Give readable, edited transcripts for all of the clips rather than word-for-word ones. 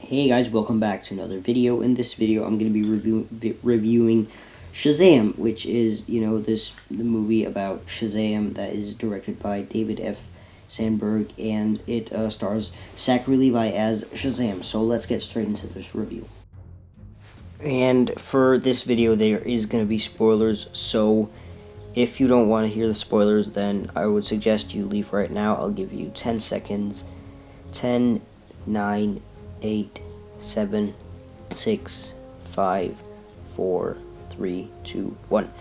Hey guys, welcome back to another video. In this video, I'm going to be reviewing Shazam, which is, the movie about Shazam that is directed by David F. Sandberg, and it stars Zachary Levi as Shazam. So let's get straight into this review. And for this video, there is going to be spoilers, so if you don't want to hear the spoilers, then I would suggest you leave right now. I'll give you 10 seconds. 10, 9, 8, 7, 6, 5, 4, 3, 2, 1.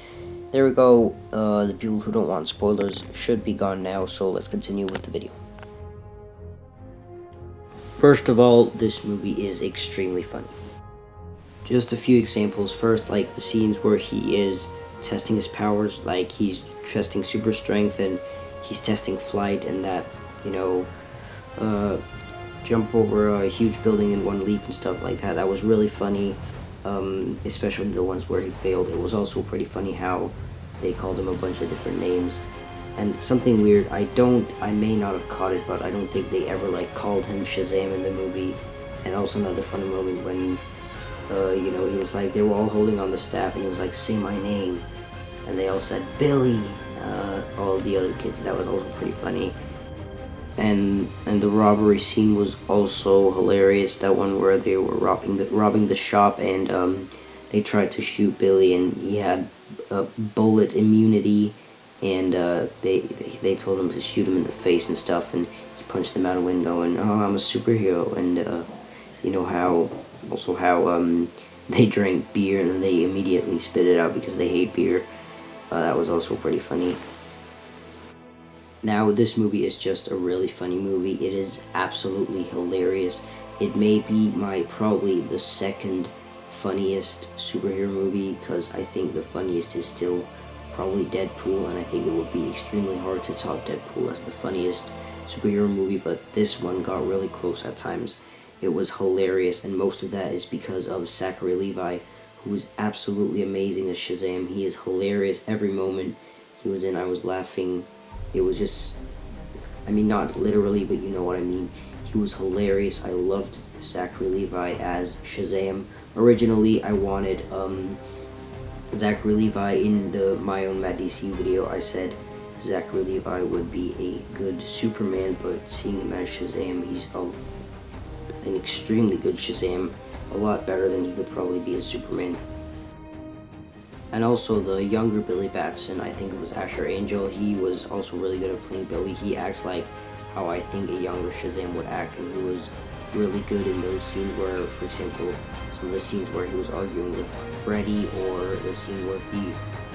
There we go. The people who don't want spoilers should be gone now, so let's continue with the video. First of all, this movie is extremely funny. Just a few examples. First, like the scenes where he is testing his powers, like he's testing super strength and he's testing flight, and that, jump over a huge building in one leap and stuff like that. That was really funny, especially the ones where he failed. It was also pretty funny how they called him a bunch of different names. And something weird, I may not have caught it, but I don't think they ever called him Shazam in the movie. And also another funny moment when, he was like, they were all holding on the staff and he was like, say my name. And they all said, Billy, all of the other kids. That was also pretty funny. And the robbery scene was also hilarious. That one where they were robbing the shop, and they tried to shoot Billy, and he had bullet immunity, and they told him to shoot him in the face and stuff, and he punched them out a window, and I'm a superhero, and how they drank beer and then they immediately spit it out because they hate beer. That was also pretty funny. Now, this movie is just a really funny movie. It is absolutely hilarious. It may be probably the second funniest superhero movie, because I think the funniest is still probably Deadpool, and I think it would be extremely hard to top Deadpool as the funniest superhero movie, but this one got really close at times. It was hilarious, and most of that is because of Zachary Levi, who is absolutely amazing as Shazam. He is hilarious every moment he was in. I was laughing. It was just, not literally, but you know what I mean. He was hilarious. I loved Zachary Levi as Shazam. Originally, I wanted Zachary Levi in the My Own Mad DC video. I said Zachary Levi would be a good Superman, but seeing him as Shazam, he's an extremely good Shazam. A lot better than he could probably be as Superman. And also the younger Billy Batson, I think it was Asher Angel, he was also really good at playing Billy. He acts like how I think a younger Shazam would act, and he was really good in those scenes where, for example, some of the scenes where he was arguing with Freddy, or the scene where he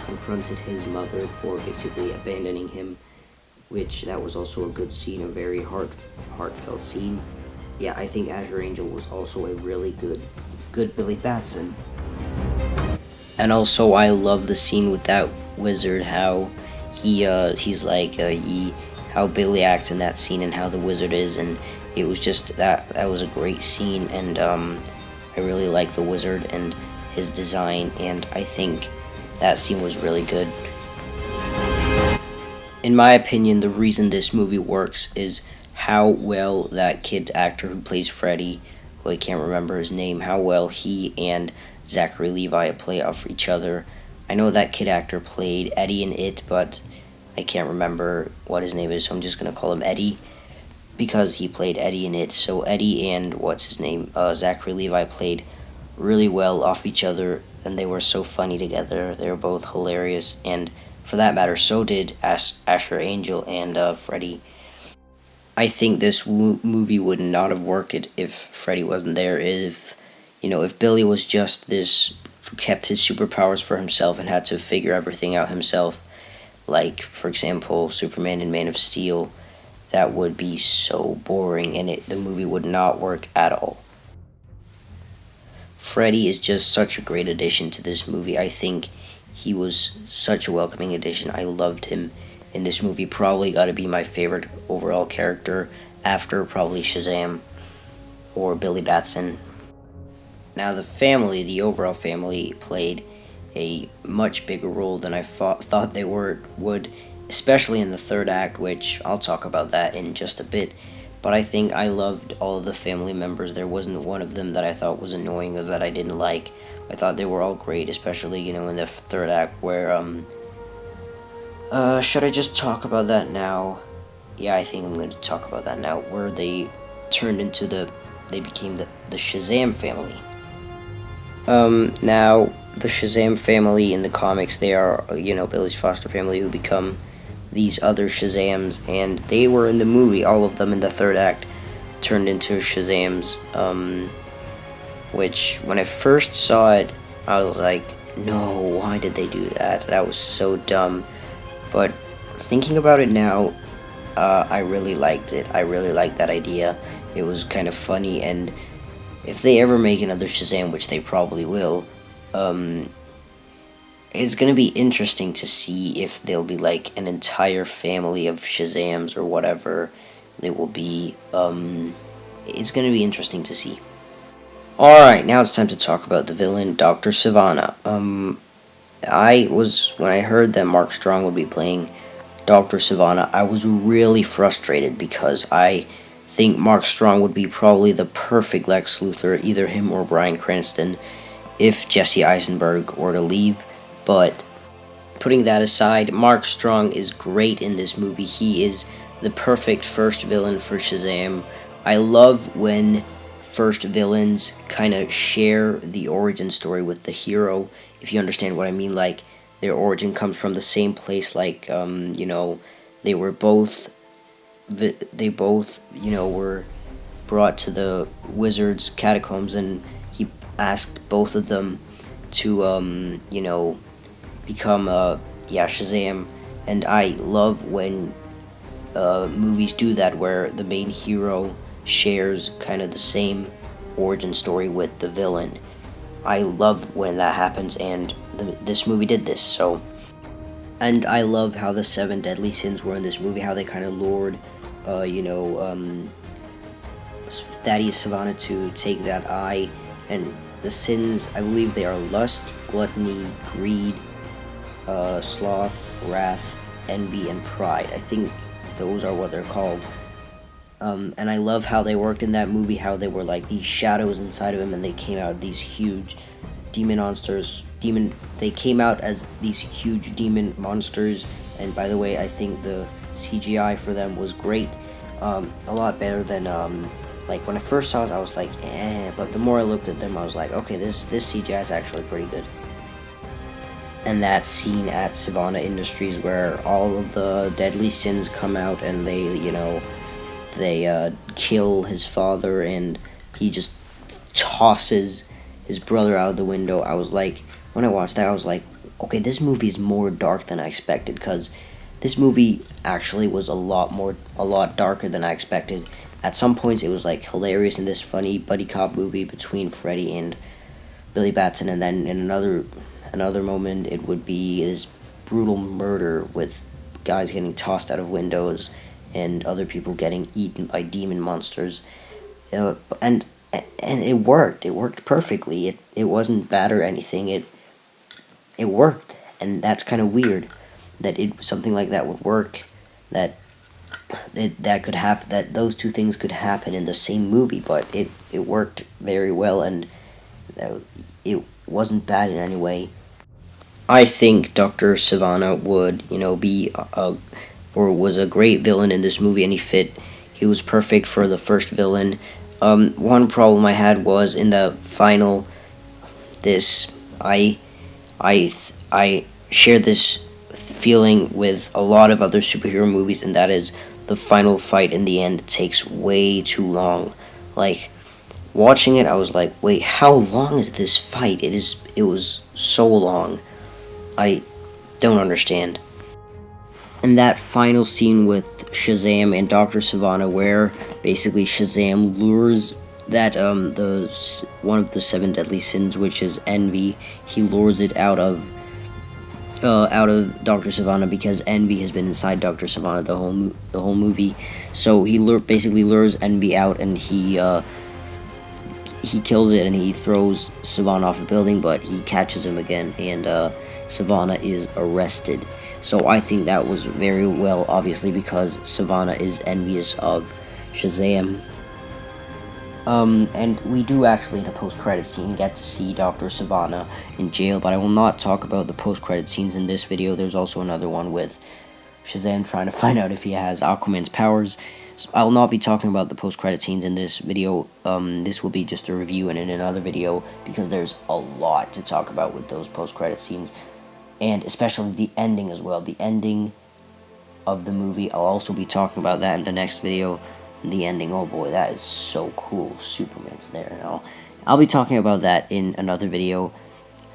confronted his mother for basically abandoning him, which that was also a good scene, a very heartfelt scene. Yeah, I think Asher Angel was also a really good Billy Batson. And also, I love the scene with that wizard, how how Billy acts in that scene and how the wizard is, and it was just, that was a great scene, and I really like the wizard and his design, and I think that scene was really good. In my opinion, the reason this movie works is how well that kid actor who plays Freddy, who I can't remember his name, how well he and Zachary Levi play off each other. I know that kid actor played Eddie in It, but I can't remember what his name is, so I'm just going to call him Eddie, because he played Eddie in It. So Eddie and, Zachary Levi played really well off each other, and they were so funny together. They were both hilarious, and for that matter, so did Asher Angel and Freddy. I think this movie would not have worked if Freddy wasn't there. If Billy was just kept his superpowers for himself and had to figure everything out himself, like, for example, Superman and Man of Steel, that would be so boring, and the movie would not work at all. Freddy is just such a great addition to this movie. I think he was such a welcoming addition. I loved him in this movie. Probably got to be my favorite overall character after probably Shazam or Billy Batson. Now, the overall family, played a much bigger role than I thought they would, especially in the third act, which I'll talk about that in just a bit. But I think I loved all of the family members. There wasn't one of them that I thought was annoying or that I didn't like. I thought they were all great, especially, in the third act where, should I just talk about that now? Yeah, I think I'm going to talk about that now, where they became the Shazam family. Now, the Shazam family in the comics, they are, Billy's foster family who become these other Shazams, and they were in the movie, all of them in the third act turned into Shazams, which, when I first saw it, I was like, no, why did they do that? That was so dumb. But thinking about it now, I really liked it. I really liked that idea. It was kind of funny, and if they ever make another Shazam, which they probably will, it's going to be interesting to see if there'll be like an entire family of Shazams or whatever they will be. It's going to be interesting to see. Alright, now it's time to talk about the villain, Dr. Sivana. When I heard that Mark Strong would be playing Dr. Sivana, I was really frustrated because I think Mark Strong would be probably the perfect Lex Luthor, either him or Bryan Cranston, if Jesse Eisenberg were to leave. But putting that aside, Mark Strong is great in this movie. He is the perfect first villain for Shazam. I love when first villains kind of share the origin story with the hero, if you understand what I mean. Like, their origin comes from the same place, like, they were both, were brought to the wizard's catacombs, and he asked both of them to, become, Shazam. And I love when movies do that, where the main hero shares kind of the same origin story with the villain. I love when that happens, and this movie did this. So, and I love how the 7 deadly sins were in this movie, how they kind of lured, Thaddeus Sivana to take that eye. And the sins, I believe they are lust, gluttony, greed, sloth, wrath, envy, and pride. I think those are what they're called. And I love how they worked in that movie, how they were like these shadows inside of him, and they came out these huge demon monsters. They came out as these huge demon monsters, and by the way, I think the CGI for them was great. A lot better than, like, when I first saw it, I was like, but the more I looked at them, I was like, okay, this CGI is actually pretty good. And that scene at Sivana Industries where all of the deadly sins come out, and they, they kill his father, and he just tosses his brother out of the window. I was like, when I watched that, I was like, okay, this movie is more dark than I expected, because this movie actually was a lot darker than I expected. At some points, it was like hilarious in this funny buddy cop movie between Freddy and Billy Batson, and then in another moment, it would be this brutal murder with guys getting tossed out of windows and other people getting eaten by demon monsters, and it worked. It worked perfectly. It wasn't bad or anything. It worked, and that's kind of weird that something like that would work. That could happen. That those two things could happen in the same movie, but it worked very well, and it wasn't bad in any way. I think Dr. Sivana would, be was a great villain in this movie, and he was perfect for the first villain. One problem I had was in the final, I share this feeling with a lot of other superhero movies, and that is the final fight in the end takes way too long. Like, watching it, I was like, wait, how long is this fight? It was so long. I don't understand. And that final scene with Shazam and Dr. Sivana, where basically Shazam lures that one of the 7 deadly sins, which is envy, he lures it out of Dr. Sivana, because envy has been inside Dr. Sivana the whole movie. So he basically lures envy out, and he kills it, and he throws Sivana off a building, but he catches him again, and Sivana is arrested. So I think that was very well, obviously, because Sivana is envious of Shazam. And we do actually, in a post-credit scene, get to see Dr. Savannah in jail, but I will not talk about the post-credit scenes in this video. There's also another one with Shazam trying to find out if he has Aquaman's powers. So I will not be talking about the post-credit scenes in this video. This will be just a review and in another video, because there's a lot to talk about with those post-credit scenes, and especially the ending as well. The ending of the movie, I'll also be talking about that in the next video. And the ending, oh boy, that is so cool. Superman's there and all. I'll be talking about that in another video.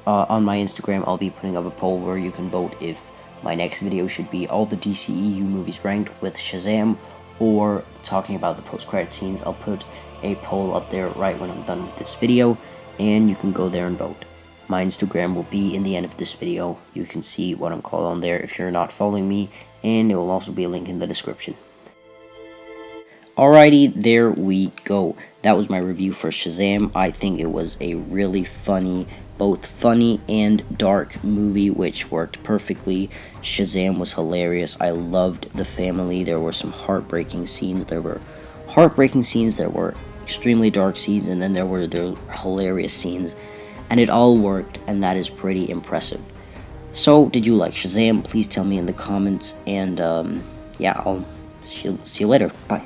On my Instagram, I'll be putting up a poll where you can vote if my next video should be all the DCEU movies ranked with Shazam, or talking about the post-credit scenes. I'll put a poll up there right when I'm done with this video, and you can go there and vote. My Instagram will be in the end of this video. You can see what I'm called on there if you're not following me, and there will also be a link in the description. Alrighty, there we go. That was my review for Shazam. I think it was a really funny, both funny and dark movie, which worked perfectly. Shazam was hilarious. I loved the family. There were some heartbreaking scenes. There were extremely dark scenes, and then there were the hilarious scenes. And it all worked, and that is pretty impressive. So, did you like Shazam? Please tell me in the comments, and yeah, I'll see you later. Bye.